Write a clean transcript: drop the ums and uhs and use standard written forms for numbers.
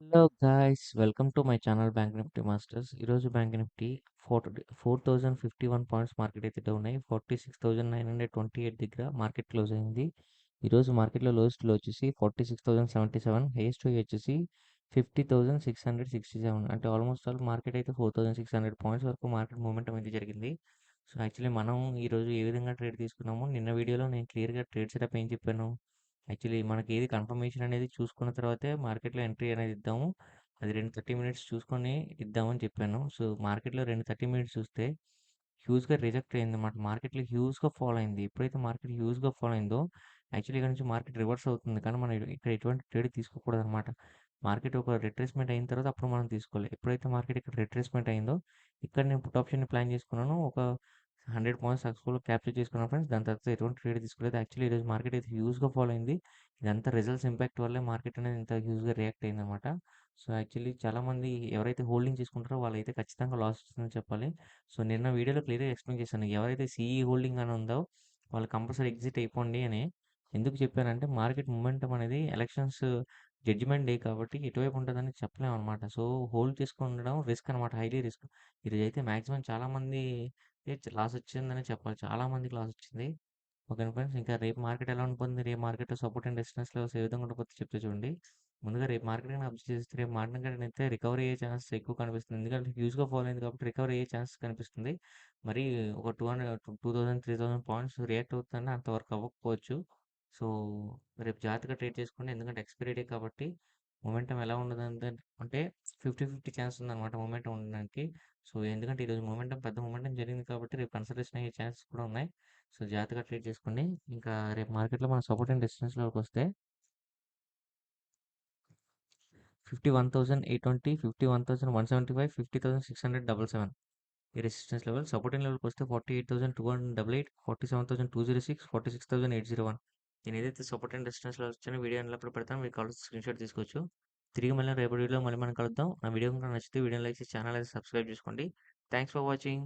Hello guys, welcome to my channel bank Nifty masters. ఈరోజు bank Nifty 4051 points market అయితే down అయ్యి 46,928 దగ్గర market close అయింది. ఈరోజు మార్కెట్లో లోయెస్ట్ లో వచ్చేసి 46,077, హైయెస్ట్ వచ్చేసి 50,667. అంటే ఆల్మోస్ట్ ఆల్ మార్కెట్ అయితే 4,600 పాయింట్స్ వరకు మార్కెట్ మూవ్మెంట్ అయితే జరిగింది. సో యాక్చువల్లీ మనం ఈరోజు ఏ విధంగా ట్రేడ్ తీసుకున్నాము, నిన్న వీడియోలో నేను క్లియర్గా ట్రేడ్ సెటప్ ఏం చెప్పాను. యాక్చువల్లీ మనకి ఏది కన్ఫర్మేషన్ అనేది చూసుకున్న తర్వాతే మార్కెట్లో ఎంట్రీ అనేది ఇద్దాము. అది 2 30 మినిట్స్ చూసుకొని ఇద్దామని చెప్పాను. సో మార్కెట్లో 2 30 మినిట్స్ చూస్తే హ్యూజ్గా రిజెక్ట్ అయింది అన్నమాట. మార్కెట్లో హ్యూజ్గా ఫాలో అయింది. ఎప్పుడైతే మార్కెట్ హ్యూజ్గా ఫాలో అయిందో యాక్చువల్లీ ఇక్కడ నుంచి మార్కెట్ రివర్స్ అవుతుంది. కానీ మనం ఇక్కడ ఎటువంటి ట్రేడ్ తీసుకోకూడదు అనమాట. మార్కెట్ ఒక రిట్రేస్మెంట్ అయిన తర్వాత అప్పుడు మనం తీసుకోవాలి. ఎప్పుడైతే మార్కెట్ ఇక్కడ రిట్రేస్మెంట్ అయిందో ఇక్కడ నేను పుట్ ఆప్షన్ని ప్లాన్ చేసుకున్నాను. ఒక 100 పాయింట్స్ సక్సెస్ఫుల్గా క్యాప్చర్ చేసుకున్నాను ఫ్రెండ్స్. దాని తర్వాత ఎటువంటి ట్రేడ్ తీసుకోలేదు. యాక్చువల్లీ ఈరోజు మార్కెట్ అయితే హ్యూజ్గా ఫాలో అయింది. ఇదంతా రిజల్ట్స్ ఇంపాక్ట్ వల్లే మార్కెట్ అనేది ఇంత హ్యూజ్గా రియాక్ట్ అయిందనమాట. సో యాక్చువల్లీ చాలామంది ఎవరైతే హోల్డింగ్ చేసుకుంటారో వాళ్ళైతే ఖచ్చితంగా లాస్ వస్తుందని చెప్పాలి. సో నిన్న వీడియోలో క్లియర్గా ఎక్స్ప్లెయిన్ చేశాను. ఎవరైతే సిఈ హోల్డింగ్ అని ఉందో వాళ్ళు కంపల్సరీ ఎగ్జిట్ అయిపోండి అని. ఎందుకు చెప్పానంటే మార్కెట్ మొమెంటం అనేది ఎలక్షన్స్ జడ్జిమెంట్ డే కాబట్టి ఎటువైపు ఉంటుందని చెప్పలేము అనమాట. సో హోల్డ్ చేసుకుని ఉండడం రిస్క్ అనమాట, హైలీ రిస్క్. ఈరోజు అయితే మాక్సిమం చాలామంది లాస్ వచ్చిందని చెప్పాలి. చాలా మందికి లాస్ వచ్చింది. ఓకేనా ఫ్రెండ్స్, ఇంకా రేపు మార్కెట్ ఎలా ఉంటుంది, రేపు market support and resistance levels ఏ విధంగా ఉండకపోతే చెప్తే చూడండి. ముందుగా రేపు మార్కెట్ అబ్జర్వ్ చేస్తే రేపు మార్కెట్ అయితే రికవరీ అయ్యే ఛాన్సెస్ ఎక్కువ కనిపిస్తుంది. ఎందుకంటే హ్యూజ్గా ఫాలో అయింది కాబట్టి రికవరీ అయ్యే ఛాన్సెస్ కనిపిస్తుంది. మరి ఒక 2000 పాయింట్స్ రియాక్ట్ అవుతుందంటే అంతవరకు అవ్వకపోవచ్చు. సో రేపు జాగ్రత్తగా ట్రేడ్ చేసుకోండి. ఎందుకంటే ఎక్స్పైరీ డే కాబట్టి మొమెంటం ఎలా ఉండదంటే అంటే 50-50 ఛాన్స్ ఉందన్నమాట మొమెంటం ఉండడానికి. సో ఎందుకంటే ఈరోజు మొమెంటం పెద్ద మొమెంటం జరిగింది కాబట్టి రేపు కన్సల్టేషన్ అయ్యే ఛాన్సెస్ కూడా ఉన్నాయి. సో జాగ్రత్తగా ట్రేడ్ చేసుకోండి. ఇంకా రేపు మార్కెట్లో మన సపోర్ట్ అండ్ రెసిస్టెన్స్లోకి వస్తే 51,820, 51,175, 50,677 ఈ రెసిస్టెన్స్ లెవెల్. సపోర్ట్ అండ్ లెవెల్కి వస్తే 48,288, 47,206, 46,801. నేను ఏదైతే సపోర్ట్ అండ్ రెసిస్టెన్స్ లెవెల్స్ వచ్చానో వీడియో ఎల్లప్పుడు పెడతాను, మీకు కావాల్సిన స్క్రీన్ షాట్ తీసుకోవచ్చు. తిరిగి మళ్ళీ రేపటి వీడియోలో మళ్ళీ మనం కలుద్దాం. నా వీడియో కనుక నచ్చితే వీడియో లైక్ చేసి ఛానల్ అయితే సబ్స్క్రైబ్ చేసుకోండి. Thanks for watching.